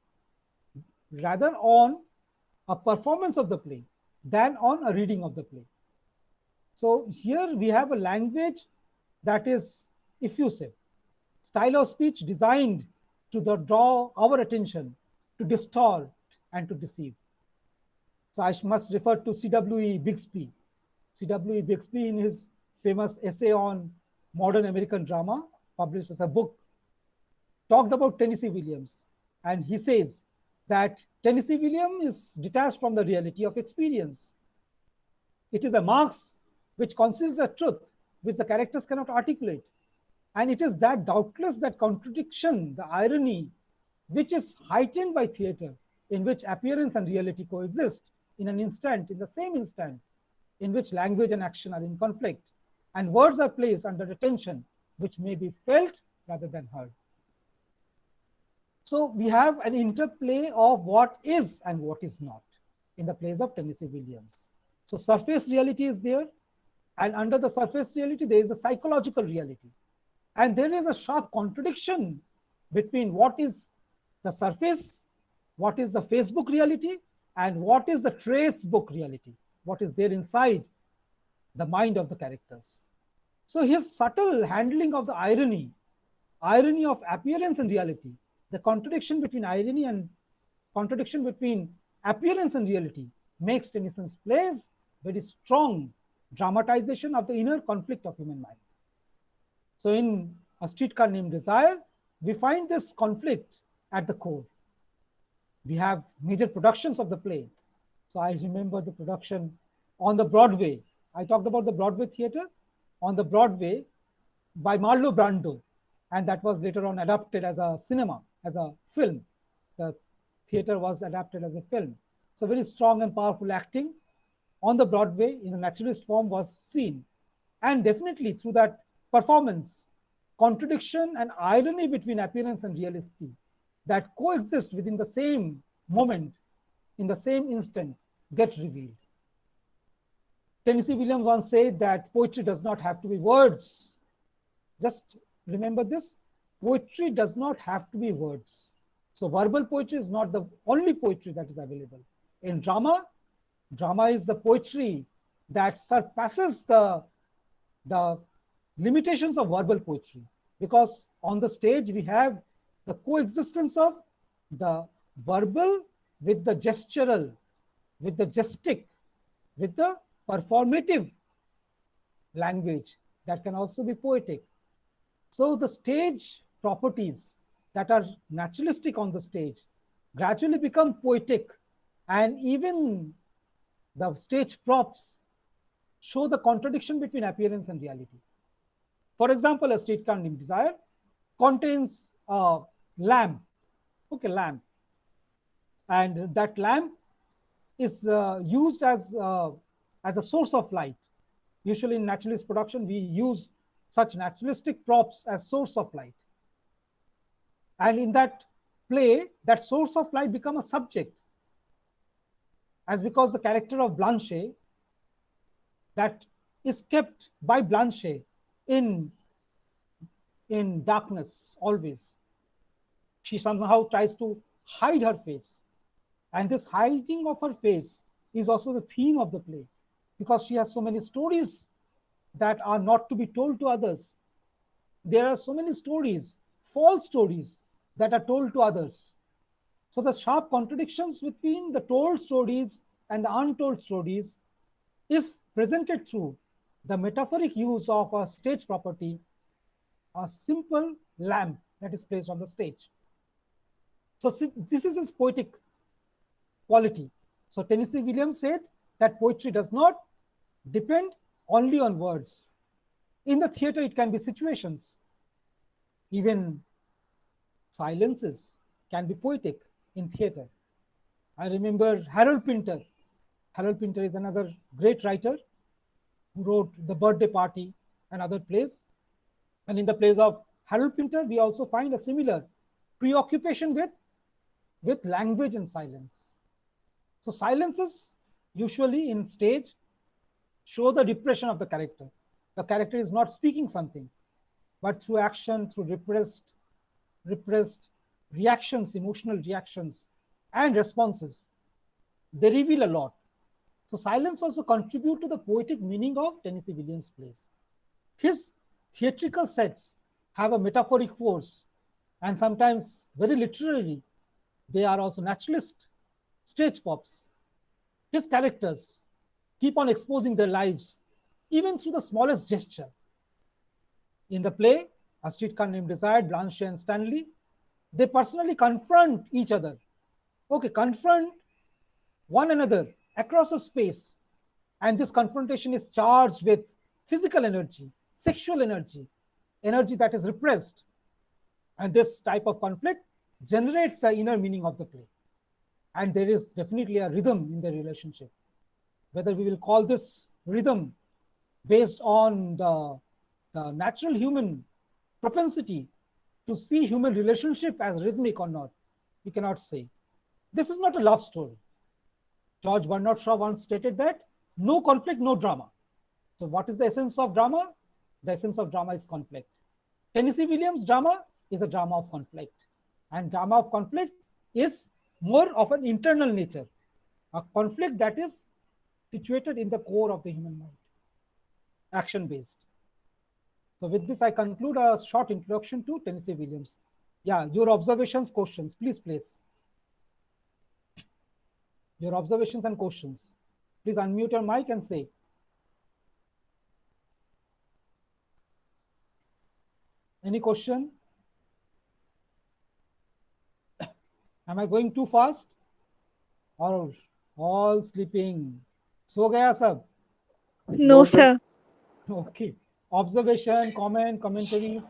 rather on a performance of the play than on a reading of the play. So here we have a language that is effusive, style of speech designed to draw our attention, to distort and to deceive. So I must refer to C.W.E. Bixby. C.W.E. Bixby, in his famous essay on modern American drama, published as a book, talked about Tennessee Williams. And he says that Tennessee Williams is detached from the reality of experience. It is a mask which conceals a truth which the characters cannot articulate. And it is that doubtless that contradiction, the irony, which is heightened by theater, in which appearance and reality coexist in an instant, in the same instant, in which language and action are in conflict, and words are placed under a tension which may be felt rather than heard. So we have an interplay of what is and what is not in the plays of Tennessee Williams. So surface reality is there, and under the surface reality, there is a psychological reality. And there is a sharp contradiction between what is the surface, what is the Facebook reality, and what is the trace book reality, what is there inside the mind of the characters. So his subtle handling of the irony of appearance and reality, the contradiction between irony and contradiction between appearance and reality makes Tennyson's plays very strong dramatization of the inner conflict of human mind. So in A Streetcar Named Desire, we find this conflict at the core. We have major productions of the play. So I remember the production on the Broadway. I talked about the Broadway theater on the Broadway by Marlon Brando, and that was later on adapted as a cinema, as a film. The theater was adapted as a film. So very strong and powerful acting on the Broadway in a naturalist form was seen. And definitely through that performance, contradiction and irony between appearance and reality that coexist within the same moment, in the same instant, get revealed. Tennessee Williams once said that poetry does not have to be words. Just remember this, poetry does not have to be words. So verbal poetry is not the only poetry that is available. In drama, drama is the poetry that surpasses the limitations of verbal poetry, because on the stage we have the coexistence of the verbal with the gestural, with the gestic, with the performative language that can also be poetic. So the stage properties that are naturalistic on the stage gradually become poetic, and even the stage props show the contradiction between appearance and reality. For example, A Streetcar Named Desire contains a lamp, lamp, and that lamp is used as a source of light. Usually in naturalist production, we use such naturalistic props as source of light. And in that play, that source of light become a subject, as because the character of Blanche that is kept by Blanche in darkness always. She somehow tries to hide her face, and this hiding of her face is also the theme of the play, because she has so many stories that are not to be told to others. There are so many stories, false stories, that are told to others. So the sharp contradictions between the told stories and the untold stories is presented through the metaphoric use of a stage property, a simple lamp that is placed on the stage. So this is his poetic quality. So Tennessee Williams said that poetry does not depend only on words. In the theater, it can be situations. Even silences can be poetic in theater. I remember Harold Pinter. Harold Pinter is another great writer who wrote The Birthday Party and other plays. And in the plays of Harold Pinter, we also find a similar preoccupation with language and silence. So silences usually in stage show the depression of the character. The character is not speaking something, but through action, through repressed reactions, emotional reactions and responses, they reveal a lot. So silence also contribute to the poetic meaning of Tennessee Williams' plays. His theatrical sets have a metaphoric force, and sometimes very literary. They are also naturalist stage pops. His characters keep on exposing their lives, even through the smallest gesture. In the play, A Streetcar Named Desire, Blanche and Stanley, they personally confront each other. Confront one another across a space. And this confrontation is charged with physical energy, sexual energy, energy that is repressed. And this type of conflict generates the inner meaning of the play. And there is definitely a rhythm in the relationship. Whether we will call this rhythm based on the natural human propensity to see human relationship as rhythmic or not, we cannot say. This is not a love story. George Bernard Shaw once stated that no conflict, no drama. So what is the essence of drama? The essence of drama is conflict. Tennessee Williams' drama is a drama of conflict. And drama of conflict is more of an internal nature, a conflict that is situated in the core of the human mind, action-based. So with this, I conclude a short introduction to Tennessee Williams. Yeah, your observations, questions, please place. Your observations and questions. Please unmute your mic and say. Any question? Am I going too fast? Or all sleeping? So gaya sab? No, sir. Okay. Observation, comment, commentary.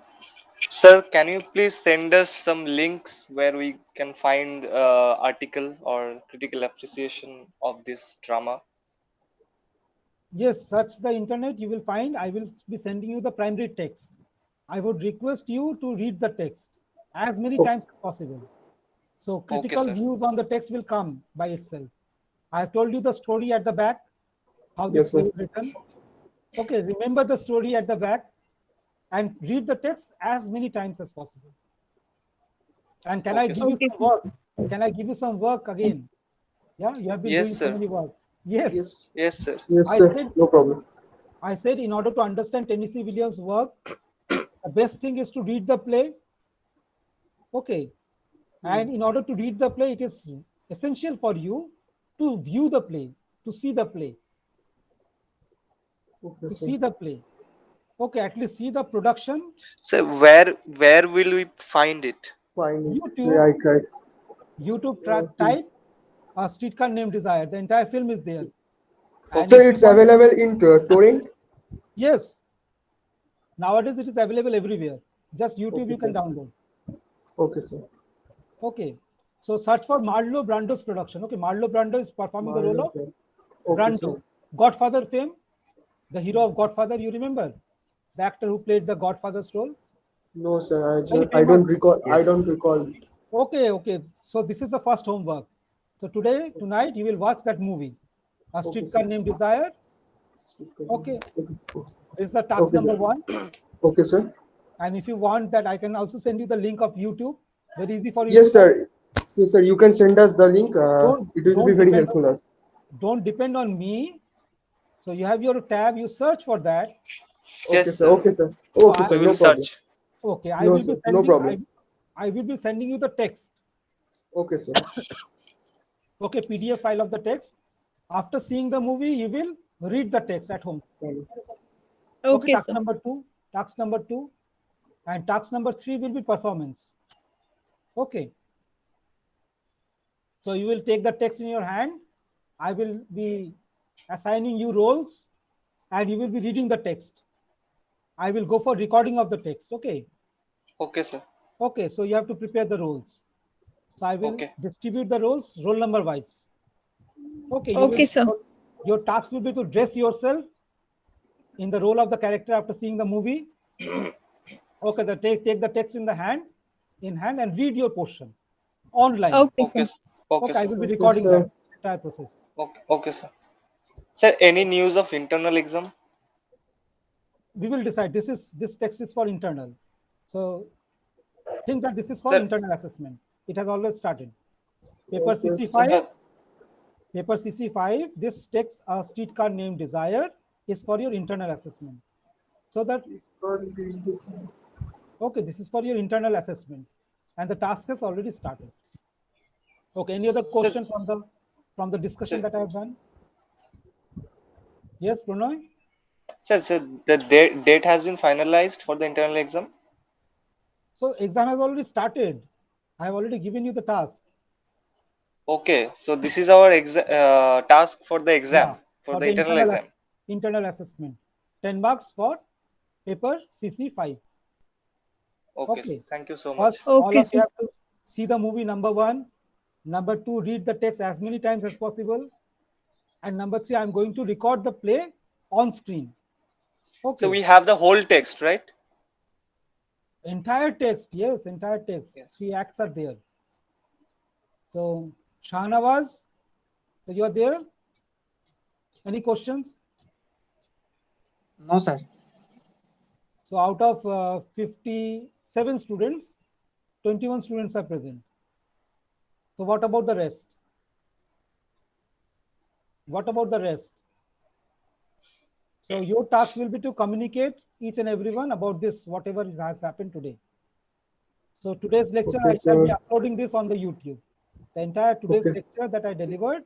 Sir, can you please send us some links where we can find article or critical appreciation of this drama? Yes, search the internet, you will find. I will be sending you the primary text. I would request you to read the text as many times as possible. So critical sir. views on the text will come by itself. I have told you the story at the back, how Yes, this play sir. is written. Okay, remember the story at the back and read the text as many times as possible. And can I Okay, give sir. you Okay, some sir. work? Can I give you some work again? Yeah, you have been Yes, doing so sir. many work. Yes. Yes. Yes, sir. Yes, I sir. said, No problem. I said in order to understand Tennessee Williams' work, the best thing is to read the play. Okay. And in order to read the play, it is essential for you to view the play, to see the play, Okay, to sir. see the play. Okay, at least see the production. So where will we find it? Fine. YouTube, Right. YouTube track type A Streetcar Named Desire. The entire film is there. And Sir, if you it's want- available in torrent. Yes. Nowadays it is available everywhere. Just YouTube Okay, you can sir. download. Okay, sir. Okay. So search for Marlon Brando's production. Okay, Marlon Brando is performing the role of Okay, Brando. sir. Godfather fame, the hero of Godfather, you remember? The actor who played the Godfather's role? No, sir. Very I don't famous. recall. I don't recall. Okay. So this is the first homework. So tonight, you will watch that movie. A Streetcar sir. Named Desire. Okay. Okay. This is the task Okay, number sir. 1. Okay, sir. And if you want that, I can also send you the link of YouTube. Very easy for you. Yes, sir. Yes, sir. You can send us the link. It will be very helpful us. Don't depend on me. So you have your tab, you search for that. Okay, Yes, sir. sir. Okay, sir. So Okay, We sir. will No problem. search. Okay, I No, will be sir. sending. No problem. I will be sending you the text. Okay, sir. Okay, PDF file of the text. After seeing the movie, you will read the text at home. Okay, task sir. number 2. Task number 2. And task number 3 will be performance. Okay. So you will take the text in your hand. I will be assigning you roles and you will be reading the text. I will go for recording of the text. Okay. Okay, sir. Okay. So you have to prepare the roles. So I will Okay. distribute the roles roll number wise. Okay. Okay, sir. Your task will be to dress yourself in the role of the character after seeing the movie. Okay. Take the text in hand and read your portion online. Okay, Okay, sir. sir. Okay, Okay. I sir. will be Okay, recording sir. that entire process. Okay, sir. Sir, any news of internal exam? We will decide. This text is for internal. So think that this is for Sir. internal assessment. It has always started. Paper Okay, CC5. Sir, Paper CC5. This text, A Streetcar Named Desire, is for your internal assessment. So that okay, this is for your internal assessment, and the task has already started. Okay. Any other question from the discussion Sir. that I have done? Yes, Pranay. sir, the date has been finalized for the internal exam. So exam has already started. I have already given you the task. Okay, so this is our task for the exam, Yeah, for the internal exam. internal assessment. 10 marks for paper CC5. Okay, Okay. sir. Thank you so much. First, all Okay, of you sir. have to see the movie, number 1. Number 2, read the text as many times as possible. And number 3, I'm going to record the play on screen. Okay. So we have the whole text, right? Entire text, yes, entire text. Yes. 3 acts are there. So, Shahnawaz, so you are there? Any questions? No, sir. So, out of 57 students, 21 students are present. So, what about the rest? What about the rest? So, your task will be to communicate each and everyone about this, whatever has happened today. So, today's lecture, Okay, I shall be sir. uploading this on the YouTube. The entire today's Okay. lecture that I delivered,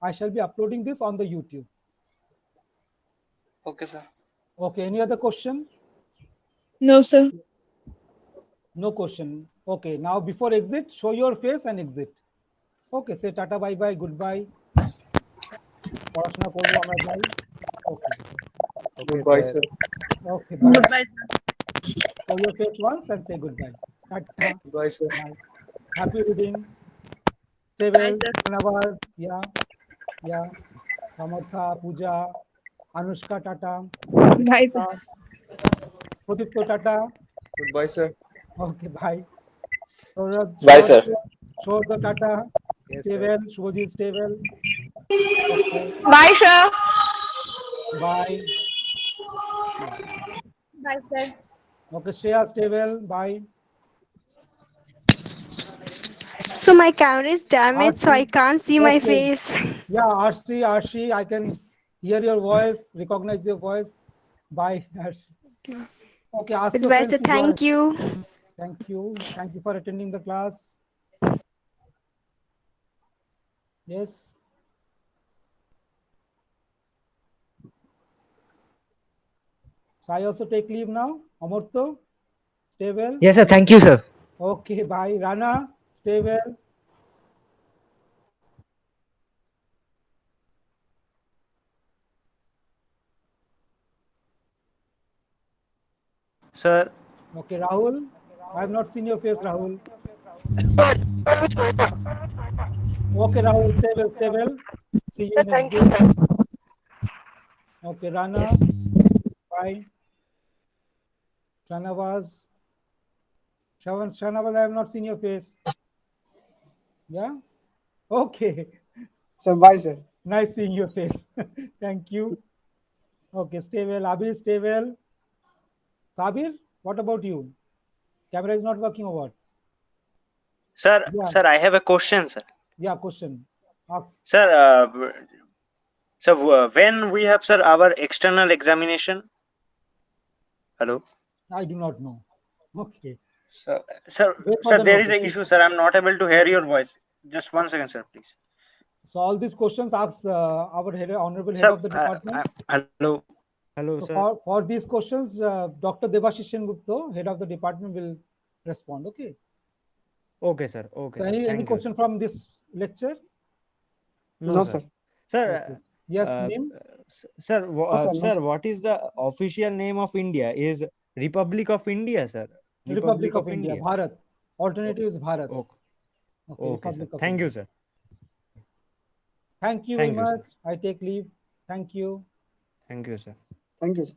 I shall be uploading this on the YouTube. Okay, sir. Okay, any other question? No, sir. No question. Okay, now before exit, show your face and exit. Okay, say tata, bye bye, goodbye. পড়াশোনা করবো আমরা যাই। Okay. Goodbye, sir. Okay, bye. Goodbye, sir. Show your face once and say goodbye. Tata. Goodbye, sir. Bye. Happy reading. Stay Bye, well. sir. Nawaz, yeah. Samartha, Pooja, Anushka, tata. Bye, sir. Pradipto, tata. Goodbye, sir. Okay, bye. Saurabh, Bye, sir. Show the tata. Yes, Stay sir. well. Shubhajit, stay well. Okay, Bye, sir. bye. Bye, sir. Okay, Shreya, stay well. Bye. So my camera is damaged, so I can't see my Okay. face. Yeah, Arshi, I can hear your voice, recognize your voice. Bye, Arshi. Okay, ask your Goodbye, friends sir. to join. Thank you. Thank you. Thank you for attending the class. Yes. So I also take leave now. Amorto, stay well. Yes, sir. Thank you, sir. Okay, bye. Rana, stay well. Sir. Okay, Rahul, I have not seen your face, Rahul. Okay, Rahul, stay well. See you next day. Okay, Rana, bye. Shanawaz. Shanawaz, I have not seen your face. Yeah? Okay. Sir, bye, sir. Nice seeing your face. Thank you. Okay, stay well. Abir, stay well. Kabir, what about you? Camera is not working or what? Sir, Yeah. sir, I have a question, sir. Yeah, question. Ask. Sir, when we have, sir, our external examination? Hello? I do not know. Okay. Sir, Wait for sir, the there is notice. an issue, sir. I'm not able to hear your voice. Just 1 second, sir, please. So all these questions ask our honorable head Sir, of the department. hello. Hello, So sir. for these questions, Dr. Debashish Gupta, head of the department, will respond. Okay. Okay, sir. Okay, So sir. any Thank you, question from this lecture? No, sir. Sir, Okay. Yes, uh, Nim? sir, Okay, no. sir, what is the official name of India? Is Republic of India, sir? Republic of India, Bharat. Alternative is Bharat. Okay, Okay, okay, sir. Republic of Thank you, India. sir. Thank you Thank very you, sir. much. I take leave. Thank you. Thank you, sir. Thank you, sir.